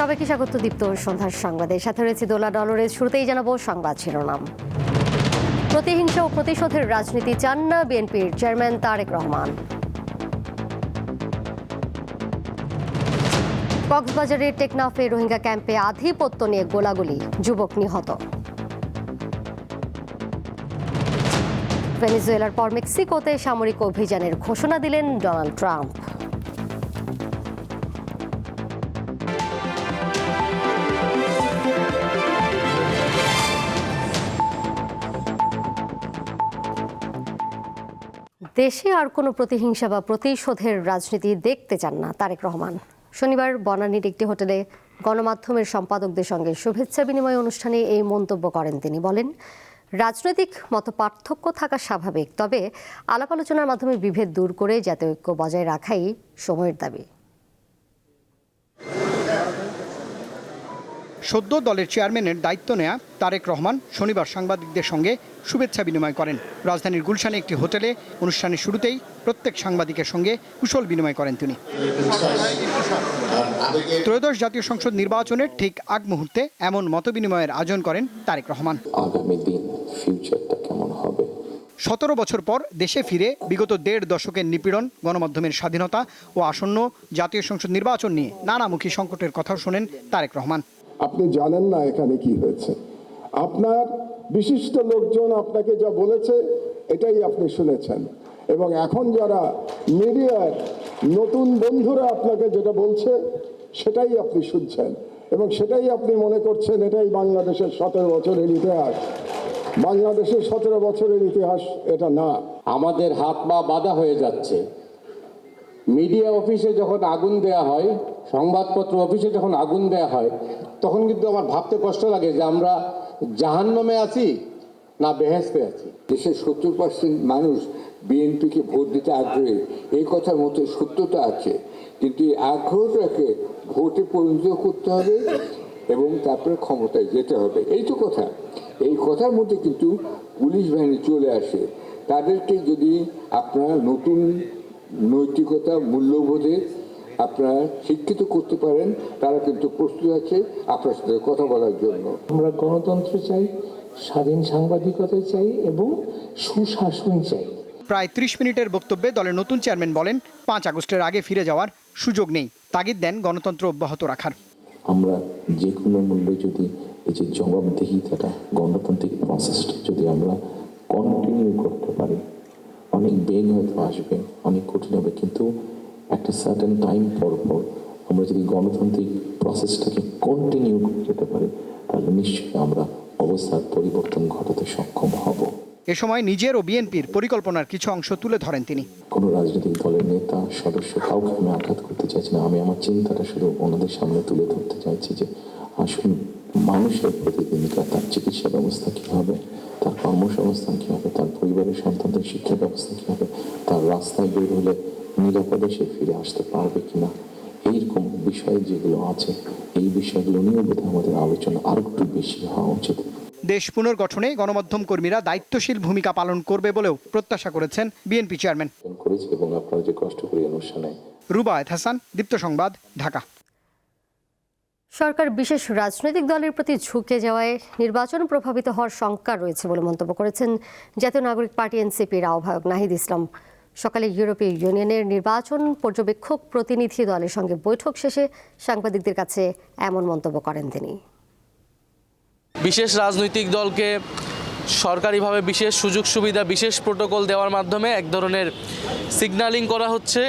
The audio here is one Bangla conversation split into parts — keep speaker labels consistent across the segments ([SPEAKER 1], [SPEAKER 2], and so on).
[SPEAKER 1] সবাইকে স্বাগত দীপ্ত সন্ধ্যার সংবাদের সাথে রয়েছে দোলা ডলরের। শুরুতেই জানাবো সংবাদ শিরোনাম। প্রতিহিংসা ও প্রতিশোধের রাজনীতি চান না বিএনপির চেয়ারম্যান তারেক রহমান। কক্সবাজারের টেকনাফে রোহিঙ্গা ক্যাম্পে আধিপত্য নিয়ে গোলাগুলি, যুবক নিহত। ভেনেজুয়েলার পর মেক্সিকোতে সামরিক অভিযানের ঘোষণা দিলেন ডোনাল্ড ট্রাম্প। দেশে আর কোনো প্রতিহিংসা বা প্রতিশোধের রাজনীতি দেখতে চান না তারেক রহমান। শনিবার বনানীর একটি হোটেলে গণমাধ্যমের সম্পাদকদের সঙ্গে শুভেচ্ছা বিনিময় অনুষ্ঠানে এই মন্তব্য করেন তিনি। বলেন, রাজনৈতিক মতপার্থক্য থাকা স্বাভাবিক, তবে আলাপ আলোচনার মাধ্যমে বিভেদ দূর করে জাতীয় ঐক্য বজায় রাখাই সময়ের দাবি।
[SPEAKER 2] সদ্য দলের চেয়ারম্যানের দায়িত্ব নেয়া তারেক রহমান শনিবার সাংবাদিকদের সঙ্গে শুভেচ্ছা বিনিময় করেন। রাজধানীর গুলশানে একটি হোটেলে অনুষ্ঠানের শুরুতেই প্রত্যেক সাংবাদিকের সঙ্গে কুশল বিনিময় করেন তিনি। ত্রয়োদশ জাতীয় সংসদ নির্বাচনের ঠিক আগ মুহূর্তে এমন মতবিনিময়ের আয়োজন করেন তারেক রহমান। 17 বছর পর দেশে ফিরে বিগত 1.5 দশকের নিপীড়ন, গণমাধ্যমের স্বাধীনতা ও আসন্ন জাতীয় সংসদ নির্বাচন নিয়ে নানামুখী সংকটের কথাও শোনেন তারেক রহমান।
[SPEAKER 3] আপনি জানেন না এখানে কি হয়েছে, আপনার বিশিষ্ট লোকজন আপনাকে যা বলেছে এটাই আপনি শুনেছেন, এবং এখন যারা মিডিয়ার নতুন বন্ধুরা আপনাকে যেটা বলছে সেটাই আপনি শুনছেন, এবং সেটাই আপনি মনে করছেন এটাই বাংলাদেশের 17 বছরের ইতিহাস। বাংলাদেশের 17 বছরের ইতিহাস এটা না।
[SPEAKER 4] আমাদের হাত পা বাঁধা হয়ে যাচ্ছে। মিডিয়া অফিসে যখন আগুন দেয়া হয়, সংবাদপত্র অফিসে যখন আগুন দেয়া হয়, তখন কিন্তু আমার ভাবতে কষ্ট লাগে যে আমরা জাহান্নামে আছি না বেহেশতে আছি।
[SPEAKER 5] দেশের 70% মানুষ বিএনপিকে ভোট দিতে আগ্রহী, এই কথার মতো সত্যতা আছে, কিন্তু এই আগ্রহটাকে ভোটে পরিণত করতে হবে এবং তারপরে ক্ষমতায় যেতে হবে। এই তো কথা। এই কথার মধ্যে কিন্তু পুলিশ বাহিনী চলে আসে। তাদেরকে যদি আপনারা নতুন নৈতিকতা, মূল্যবোধে আপনারা শিক্ষিত করতে পারেন, তারা কিন্তু প্রস্তুত আছে আপনার সাথে কথা বলার জন্য।
[SPEAKER 6] আমরা গণতন্ত্র চাই, স্বাধীন সাংবাদিকতা চাই এবং সুশাসন চাই।
[SPEAKER 2] প্রায় 30 মিনিটের বক্তব্যে দলের নতুন চেয়ারম্যান বলেন, 5 আগস্টের আগে ফিরে যাওয়ার সুযোগ নেই। তাগিদ দেন গণতন্ত্র অব্যাহত রাখার।
[SPEAKER 7] আমরা যে কোনো মূল্যে যদি এই যে জবাবদিহিতাটা, গণতান্ত্রিক প্রসেসটা যদি আমরা কন্টিনিউ করতে পারি, অনেক বেগ হয়তো আসবে, অনেক কঠিন হবে, কিন্তু একটা সার্টেন টাইম পর পর আমরা যদি গণতান্ত্রিক প্রসেসটাকে কন্টিনিউ করতে যেতে পারি, তাহলে নিশ্চয়ই আমরা অবস্থার পরিবর্তন ঘটাতে সক্ষম হব।
[SPEAKER 2] এ সময় নিজের ও বিএনপির পরিকল্পনার কিছু অংশ তুলে ধরেন তিনি।
[SPEAKER 7] কোনো রাজনৈতিক দলের নেতা, সদস্য কাউকে আমি আঘাত করতে চাইছি না। আমি আমার চিন্তাটা শুধু ওনাদের সামনে তুলে ধরতে চাইছি যে আসুন, মানুষের প্রতিদিনকার তার চিকিৎসা ব্যবস্থা কী হবে, তার কর্মসংস্থান কী হবে, তার পরিবারের সন্তানদের শিক্ষা ব্যবস্থা কী হবে, তার রাস্তায় বের হলে নিরাপদে সে ফিরে আসতে পারবে কিনা, এইরকম বিষয় যেগুলো আছে, এই বিষয়গুলো নিয়েও বোধহয় আমাদের আলোচনা আরো একটু বেশি হওয়া উচিত।
[SPEAKER 2] দেশ পুনর্গঠনে গণমাধ্যম কর্মীরা দায়িত্বশীল ভূমিকা পালন করবে বলেও প্রত্যাশা করেছেন বিএনপি চেয়ারম্যান।
[SPEAKER 7] এবং আপনারা যে কষ্ট করে অনুষ্ঠানে।
[SPEAKER 2] রুবায়েত হাসান, দীপ্ত সংবাদ, ঢাকা।
[SPEAKER 1] সরকার বিশেষ রাজনৈতিক দলের প্রতি ঝুঁকে যাওয়ায় নির্বাচন প্রভাবিত হওয়ার শঙ্কা রয়েছে বলে মন্তব্য করেছেন জাতীয় নাগরিক পার্টি এনসিপির আহ্বায়ক নাহিদ ইসলাম। সকালে ইউরোপীয় ইউনিয়নের নির্বাচন পর্যবেক্ষক প্রতিনিধি দলের সঙ্গে বৈঠক শেষে সাংবাদিকদের কাছে এমন মন্তব্য করেন তিনি।
[SPEAKER 8] বিশেষ রাজনৈতিক দলকে সরকারিভাবে বিশেষ সুযোগ সুবিধা, বিশেষ প্রোটোকল দেওয়ার মাধ্যমে এক ধরনের সিগন্যালিং করা হচ্ছে,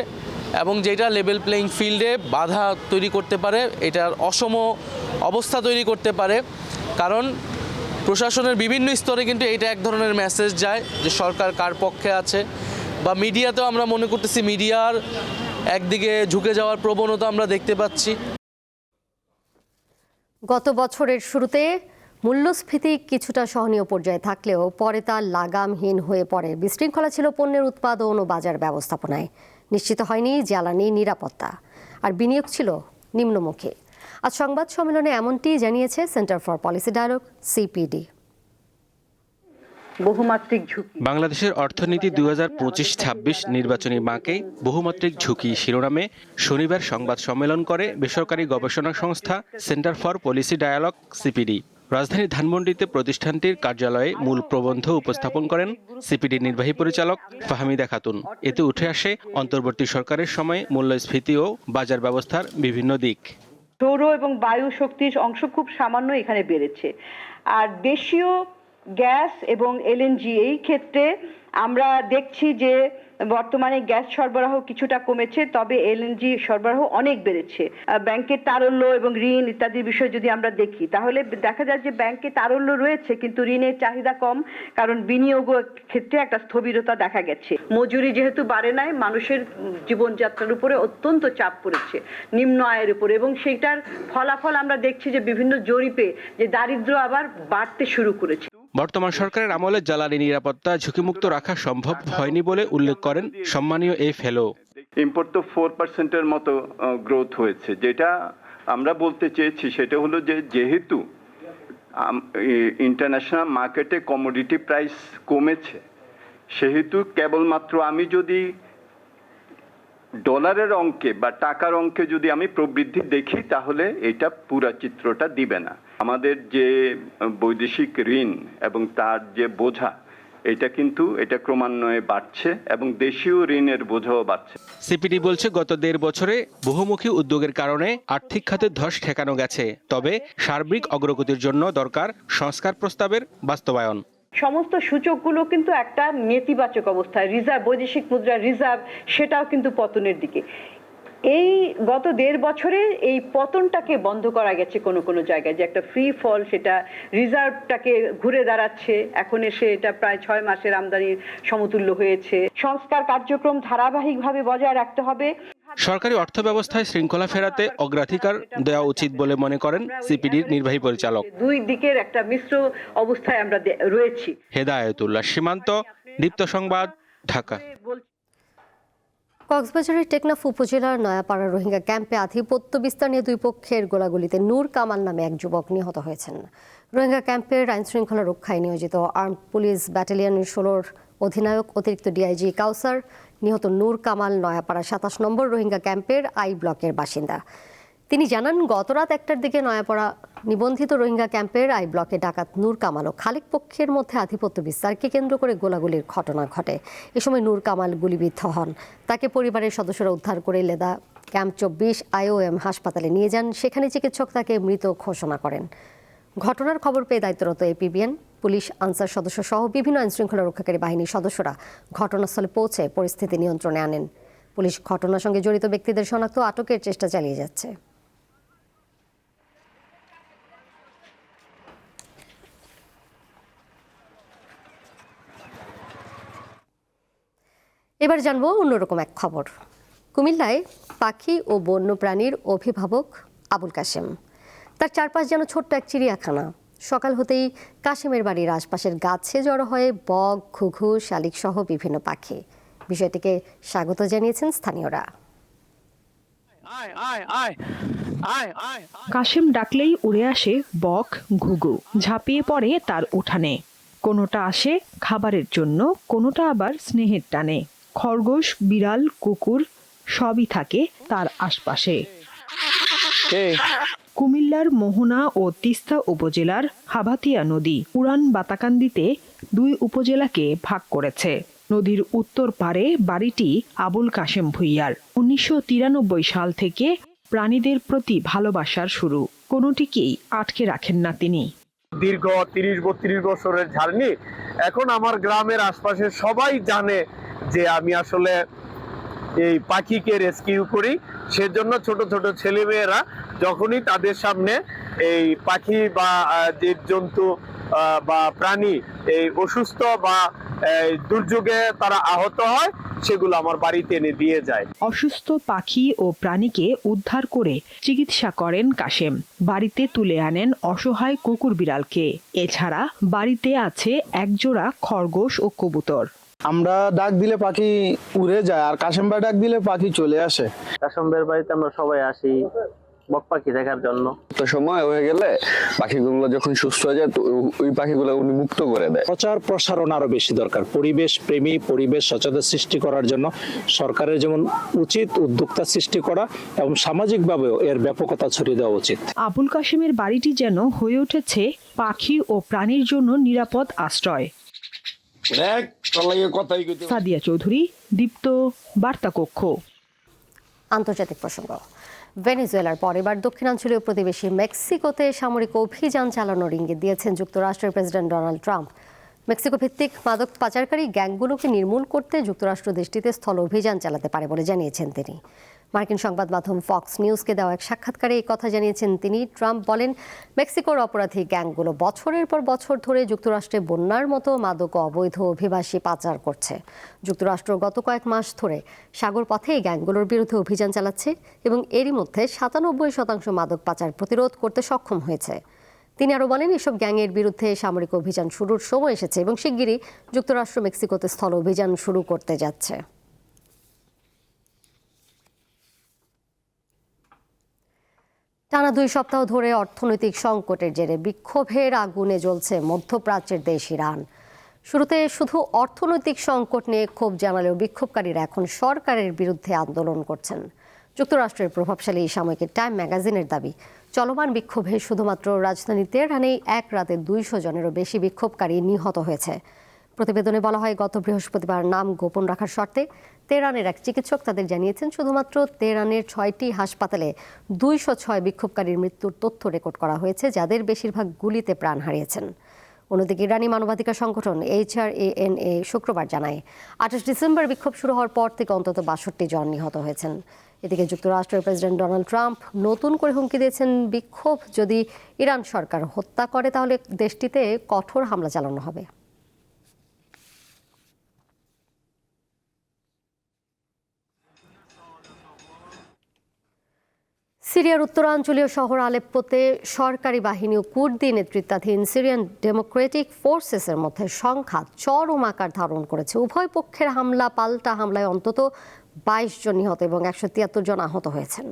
[SPEAKER 8] এবং যেটা লেভেল প্লেইং ফিল্ডে বাধা তৈরি করতে পারে, এটার অসম অবস্থা তৈরি করতে পারে। কারণ প্রশাসনের বিভিন্ন স্তরে কিন্তু এটা এক ধরনের মেসেজ যায় যে সরকার কার পক্ষে আছে, বা মিডিয়াতেও আমরা মনে করতেছি মিডিয়ার একদিকে ঝুঁকে যাওয়ার প্রবণতা আমরা দেখতে পাচ্ছি।
[SPEAKER 1] গত বছরের শুরুতে মূল্যস্ফীতি কিছুটা সহনীয় পর্যায়ে থাকলেও পরে তা লাগামহীন হয়ে পড়ে। বিশৃঙ্খলা ছিল পণ্যের উৎপাদন ও বাজার ব্যবস্থাপনায়, নিশ্চিত হয়নি জ্বালানি নিরাপত্তা, আর বিনিয়োগ ছিল নিম্নমুখী। আজ সংবাদ সম্মেলনে এমনটি জানিয়েছে centre for policy dialogue, CPD.
[SPEAKER 9] বহুমাত্রিক ঝুঁকি।
[SPEAKER 10] বাংলাদেশের অর্থনীতি 2025-26 নির্বাচনী বাঁকে বহুমাত্রিক ঝুঁকি শিরোনামে শনিবার সংবাদ সম্মেলন করে বেসরকারি গবেষণা সংস্থা centre for policy dialogue CPD. রাজধানীর ধানমন্ডিতে প্রতিষ্ঠানটির কার্যালয়ে মূল প্রবন্ধ উপস্থাপন করেন সিপিডির নির্বাহী পরিচালক ফাহমিদা খাতুন। এতে উঠে আসে অন্তর্বর্তী সরকারের সময় মূল্যস্ফীতি ও বাজার ব্যবস্থার বিভিন্ন দিক।
[SPEAKER 9] সৌর এবং বায়ু শক্তির অংশ খুব সামান্য এখানে বেড়েছে, আর দেশীয় গ্যাস এবং এলএনজি এই ক্ষেত্রে আমরা দেখছি যে বর্তমানে গ্যাস সরবরাহ কিছুটা কমেছে, তবে এলএনজি সরবরাহ অনেক বেড়েছে। ব্যাংকের তারল্য এবং ঋণ ইত্যাদির বিষয় যদি আমরা দেখি, তাহলে দেখা যায় যে ব্যাংকে তারল্য রয়েছে কিন্তু ঋণের চাহিদা কম, কারণ বিনিয়োগ ক্ষেত্রে একটা স্থবিরতা দেখা গেছে। মজুরি যেহেতু বাড়ে নাই, মানুষের জীবনযাত্রার উপরে অত্যন্ত চাপ পড়েছে, নিম্ন আয়ের উপরে, এবং সেইটার ফলাফল আমরা দেখছি যে বিভিন্ন জরিপে যে দারিদ্র্য আবার বাড়তে শুরু করেছে।
[SPEAKER 10] বর্তমান সরকারের আমলে জ্বালানি নিরাপত্তা ঝুঁকিমুক্ত রাখা সম্ভব হয়নি বলে উল্লেখ করেন সম্মানীয় এই ফেলো।
[SPEAKER 11] ইম্পোর্ট তো 4%-এর মতো গ্রোথ হয়েছে। যেটা আমরা বলতে চেয়েছি সেটা হলো যে যেহেতু ইন্টারন্যাশনাল মার্কেটে কমোডিটি প্রাইস কমেছে, সেহেতু কেবলমাত্র আমি যদি ডলারের অঙ্কে বা টাকার অঙ্কে যদি আমি প্রবৃদ্ধি দেখি, তাহলে এটা পুরা চিত্রটা দিবে না। আমাদের যে বৈদেশিক ঋণ এবং তার যে বোঝা, এটা ক্রমান্বয়ে বাড়ছে এবং দেশীয় ঋণের বোঝাও বাড়ছে।
[SPEAKER 10] সিপিডি বলছে গত 1.5 বছরে বহুমুখী উদ্যোগের কারণে আর্থিক খাতের ধস ঠেকানো গেছে, তবে সার্বিক অগ্রগতির জন্য দরকার সংস্কার প্রস্তাবের বাস্তবায়ন।
[SPEAKER 9] সমস্ত সূচকগুলো কিন্তু একটা নেতিবাচক অবস্থায়, রিজার্ভ বৈদেশিক মুদ্রার রিজার্ভ সেটাও কিন্তু পতনের দিকে। এই গত 1.5 বছরে এই পতনটাকে বন্ধ করা গেছে কোনো কোনো জায়গায়, যে একটা ফ্রি ফল, সেটা রিজার্ভটাকে ঘুরে দাঁড়াচ্ছে, এখন এসে এটা প্রায় 6 মাসের আমদানির সমতুল্য হয়েছে। সংস্কার কার্যক্রম ধারাবাহিকভাবে বজায় রাখতে হবে।
[SPEAKER 10] সরকারি অর্থ ব্যবস্থায় শৃঙ্খলা ফেরাতে অগ্রাধিকার দেওয়া উচিত বলে মনে করেন সিপিডির নির্বাহী পরিচালক।
[SPEAKER 9] দুই দিকের একটা মিশ্র অবস্থায় আমরা রয়েছি।
[SPEAKER 10] হেদায়েতুল্লাহ সীমান্ত, দীপ্ত সংবাদ, ঢাকা।
[SPEAKER 1] কক্সবাজারের টেকনাফ উপজেলার নয়াপাড়া রোহিঙ্গা ক্যাম্পে আধিপত্য বিস্তার নিয়ে 2 পক্ষের গোলাগুলিতে নূর কামাল নামে এক যুবক নিহত হয়েছেন। রোহিঙ্গা ক্যাম্পের আইনশৃঙ্খলা রক্ষায় নিয়োজিত আর্মড পুলিশ ব্যাটালিয়ন 16-র অধিনায়ক অতিরিক্ত ডিআইজি কাউসার নিহত নূর কামাল নয়াপাড়া 27 নম্বর রোহিঙ্গা ক্যাম্পের আই ব্লকের বাসিন্দা। তিনি জানান, গত রাত 1টার দিকে নয়াপাড়া নিবন্ধিত রোহিঙ্গা ক্যাম্পের আই ব্লকে ডাকাত নূর কামাল ও খালেক পক্ষের মধ্যে আধিপত্য বিস্তারকে কেন্দ্র করে গোলাগুলির ঘটনা ঘটে। এ সময় নূর কামাল গুলিবিদ্ধ হন। তাকে পরিবারের সদস্যরা উদ্ধার করে লেদা ক্যাম্প 24 IOM হাসপাতালে নিয়ে যান। সেখানে চিকিৎসক তাকে মৃত ঘোষণা করেন। ঘটনার খবর পেয়ে দায়িত্বরত এপিবিএন, পুলিশ, আনসার সদস্য সহ বিভিন্ন আইনশৃঙ্খলা রক্ষাকারী বাহিনীর সদস্যরা ঘটনাস্থলে পৌঁছে পরিস্থিতি নিয়ন্ত্রণে আনেন। পুলিশ ঘটনার সঙ্গে জড়িত ব্যক্তিদের শনাক্ত ও আটকের চেষ্টা চালিয়ে যাচ্ছে। এবার জানবো অন্যরকম এক খবর। কুমিল্লায় পাখি ও বন্যপ্রাণীর অভিভাবক আবুল কাশেম, তার চারপাশ যেন ছোট্ট এক চিড়িয়াখানা। সকাল হতেই কাশেমের বাড়ির আশপাশের গাছে জড়ো হয়ে বক, ঘুঘু, শালিক সহ বিভিন্ন পাখি। বিষয়টিকে স্বাগত জানিয়েছেন স্থানীয়রা।
[SPEAKER 12] কাশেম ডাকলেই উড়ে আসে বক, ঘুঘু, ঝাঁপিয়ে পড়ে তার উঠানে। কোনোটা আসে খাবারের জন্য, কোনোটা আবার স্নেহের টানে। খরগোশ, বিড়াল, কুকুর সবই থাকে তার আশপাশে। কুমিল্লার মোহনা ও তিস্তা উপজেলার হাভাতিয়া নদী উড়ান বাতাকান্দিতে 2 উপজেলাকে ভাগ করেছে। নদীর উত্তর পারে বাড়িটি আবুল কাশেম ভুইয়ার। 1993 সাল থেকে প্রাণীদের প্রতি ভালোবাসার শুরু, কোনোটিকেই আটকে রাখেন না তিনি।
[SPEAKER 13] দীর্ঘ 30-32 বছরের জার্নি, এখন আমার গ্রামের আশপাশে সবাই জানে যে আমি আসলে এই পাখিকে রেস্কিউ করি। সেজন্য ছোট ছোট ছেলেমেয়েরা যখনই তাদের সামনে এই পাখি বা জীবজন্তু বা প্রাণী এই অসুস্থ বা দুর্যোগে তারা আহত হয়, সেগুলো আমার বাড়িতে এনে দিয়ে যায়।
[SPEAKER 12] অসুস্থ পাখি ও প্রাণীকে উদ্ধার করে চিকিৎসা করেন কাশেম। বাড়িতে তুলে আনেন অসহায় কুকুর বিড়ালকে। এছাড়া বাড়িতে আছে একজোড়া খরগোশ ও কবুতর।
[SPEAKER 14] আমরা ডাক দিলে পাখি উড়ে যায়, আর কাশেম ভাই ডাক দিলে পাখি চলে আসে।
[SPEAKER 15] কাশেম ভাইয়ের বাড়িতে আমরা সবাই আসি,
[SPEAKER 8] বক পাখি দেখার জন্য।
[SPEAKER 15] তো সময় হয়ে গেলে পাখিগুলো যখন সুস্থ হয়ে যায় তো ওই পাখিগুলো উনি মুক্ত করে দেয়।
[SPEAKER 14] প্রচার প্রসারণ আরো বেশি দরকার। পরিবেশ প্রেমী, পরিবেশ সচেতন সৃষ্টি করার জন্য সরকারের যেমন উচিত উদ্যোক্তা সৃষ্টি করা এবং সামাজিকভাবেও এর ব্যাপকতা ছড়িয়ে দেওয়া উচিত।
[SPEAKER 12] আবুল কাশেমের বাড়িটি যেন হয়ে উঠেছে পাখি ও প্রাণীর জন্য নিরাপদ আশ্রয়। সাদিয়া চৌধুরী, দীপ্ত, বার্তা কক্ষ।
[SPEAKER 1] আন্তর্জাতিক প্রসঙ্গ। ভেনেজুয়েলার পর এবার দক্ষিণাঞ্চলীয় প্রতিবেশী মেক্সিকোতে সামরিক অভিযান চালানোর ইঙ্গিত দিয়েছেন যুক্তরাষ্ট্রের প্রেসিডেন্ট ডোনাল্ড ট্রাম্প। মেক্সিকো ভিত্তিক মাদক পাচারকারী গ্যাংগুলোকে নির্মূল করতে যুক্তরাষ্ট্র দেশটিতে স্থল অভিযান চালাতে পারে বলে জানিয়েছেন তিনি। মার্কিন সংবাদ মাধ্যম ফক্স নিউজকে দেওয়া এক সাক্ষাৎকারে এই কথা জানিয়েছেন তিনি। ট্রাম্প বলেন, মেক্সিকোর অপরাধী গ্যাংগুলো বছরের পর বছর ধরে যুক্তরাষ্ট্রে বন্যার মতো মাদক ও অবৈধ অভিবাসী পাচার করছে। যুক্তরাষ্ট্র গত কয়েক মাস ধরে সাগর পথে এই গ্যাংগুলোর বিরুদ্ধে অভিযান চালাচ্ছে এবং এরই মধ্যে 97% মাদক পাচার প্রতিরোধ করতে সক্ষম হয়েছে। তিনি আরও বলেন, এসব গ্যাংয়ের বিরুদ্ধে সামরিক অভিযান শুরুর সময় এসেছে এবং শিগগিরই যুক্তরাষ্ট্র মেক্সিকোতে স্থল অভিযান শুরু করতে যাচ্ছে। টানা 2 সপ্তাহ ধরে অর্থনৈতিক সংকটের জেরে বিক্ষোভের আগুনে জ্বলছে মধ্যপ্রাচ্যের দেশ ইরান। শুরুতে শুধু অর্থনৈতিক সংকট নিয়ে ক্ষোভ জানালেও বিক্ষোভকারীরা এখন সরকারের বিরুদ্ধে আন্দোলন করছেন। যুক্তরাষ্ট্রের প্রভাবশালী সাময়িকী টাইম ম্যাগাজিনের দাবি, চলমান বিক্ষোভে শুধুমাত্র রাজধানী তেহরানেই এক রাতে 200 জনেরও বেশি বিক্ষোভকারী নিহত হয়েছে। প্রতিবেদনে বলা হয়, গত বৃহস্পতিবার নাম গোপন রাখার শর্তে তেহরানের এক চিকিৎসক তাদের জানিয়েছেন শুধুমাত্র তেহরানের 6টি হাসপাতালে 206 বিক্ষোভকারীর মৃত্যুর তথ্য রেকর্ড করা হয়েছে, যাদের বেশিরভাগ গুলিতে প্রাণ হারিয়েছেন। অন্যদিকে ইরানি মানবাধিকার সংগঠন HRANA শুক্রবার জানায়, 28 ডিসেম্বর বিক্ষোভ শুরু হওয়ার পর থেকে অন্তত 62 জন নিহত হয়েছেন। এদিকে যুক্তরাষ্ট্রের প্রেসিডেন্ট ডোনাল্ড ট্রাম্প নতুন করে হুমকি দিয়েছেন, বিক্ষোভ যদি ইরান সরকার হত্যা করে তাহলে দেশটিতে কঠোর হামলা চালানো হবে। সিরিয়ার উত্তরাঞ্চলীয় শহর আলেপ্পোতে সরকারি বাহিনী ও কুর্দি নেতৃত্বাধীন সিরিয়ান ডেমোক্রেটিক ফোর্সেসের মধ্যে সংঘাত চরম আকার ধারণ করেছে। উভয় পক্ষের পাল্টা হামলায় অন্তত 22 জন নিহত এবং 173 জন আহত হয়েছেন।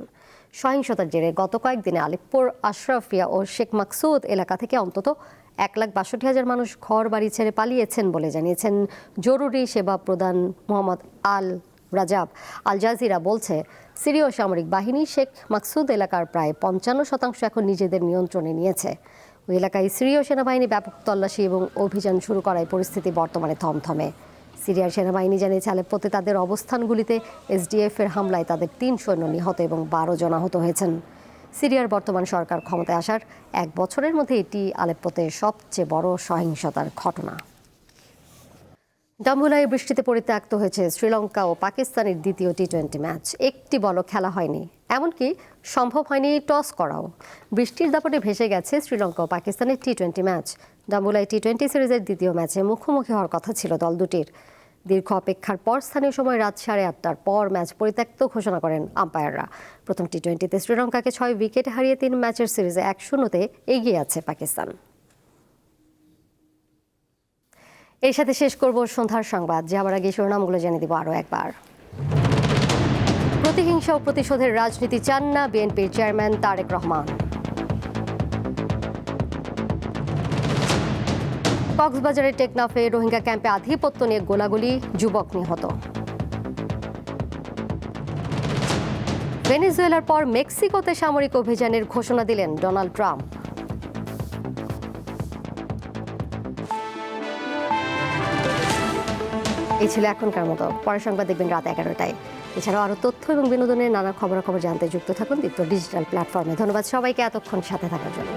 [SPEAKER 1] সহিংসতার জেরে গত কয়েকদিনে আলেপ্পোর আশরাফিয়া ও শেখ মাকসুদ এলাকা থেকে অন্তত 1,62,000 মানুষ ঘর বাড়ি ছেড়ে পালিয়েছেন বলে জানিয়েছেন জরুরি সেবা প্রধান মোহাম্মদ আল রাজাব। আল জাজিরা বলছে, সিরীয় সামরিক বাহিনী শেখ মাকসুদ এলাকার প্রায় 55% এখন নিজেদের নিয়ন্ত্রণে নিয়েছে। ওই এলাকায় সিরীয় সেনাবাহিনী ব্যাপক তল্লাশি এবং অভিযান শুরু করায় পরিস্থিতি বর্তমানে থমথমে। সিরিয়ার সেনাবাহিনী জানিয়েছে, আলেপ্পোতে তাদের অবস্থানগুলিতে SDF-এর হামলায় তাদের 3 সৈন্য নিহত এবং 12 জন আহত হয়েছেন। সিরিয়ার বর্তমান সরকার ক্ষমতায় আসার 1 বছরের মধ্যে এটি আলেপ্পোতে সবচেয়ে বড় সহিংসতার ঘটনা। ডাম্বুলায় বৃষ্টিতে পরিত্যক্ত হয়েছে শ্রীলঙ্কা ও পাকিস্তানের দ্বিতীয় টি-20 ম্যাচ। একটি বলও খেলা হয়নি, এমনকি সম্ভব হয়নি টস করাও। বৃষ্টির দাপটে ভেসে গেছে শ্রীলঙ্কা ও পাকিস্তানের টি-20 ম্যাচ। ডাম্বুলায় টি-20 সিরিজের দ্বিতীয় ম্যাচে মুখোমুখি হওয়ার কথা ছিল দল দুটির। দীর্ঘ অপেক্ষার পর স্থানীয় সময় রাত 8:30টার পর ম্যাচ পরিত্যক্ত ঘোষণা করেন আম্পায়াররা। প্রথম টি-20তে শ্রীলঙ্কাকে 6 উইকেটে হারিয়ে 3 ম্যাচের সিরিজে 1-0-তে এগিয়ে আছে পাকিস্তান। এর সাথে শেষ করব সন্ধ্যার সংবাদ। যাবার আগে শিরোনামগুলো জেনে দিব আরও একবার। প্রতিহিংসা ও প্রতিশোধের রাজনীতি চান না বিএনপির চেয়ারম্যান তারেক রহমান। কক্সবাজারের টেকনাফে রোহিঙ্গা ক্যাম্পে আধিপত্য নিয়ে গোলাগুলি, যুবক নিহত। ভেনেজুয়েলার পর মেক্সিকোতে সামরিক অভিযানের ঘোষণা দিলেন ডোনাল্ড ট্রাম্প। এই ছিল এখনকার মতো। পরের সংবাদ দেখবেন রাত 11টায়। এছাড়াও আরও তথ্য এবং বিনোদনের নানা খবরাখবর জানতে যুক্ত থাকুন দীপ্ত ডিজিটাল প্ল্যাটফর্মে। ধন্যবাদ সবাইকে এতক্ষণ সাথে থাকার জন্য।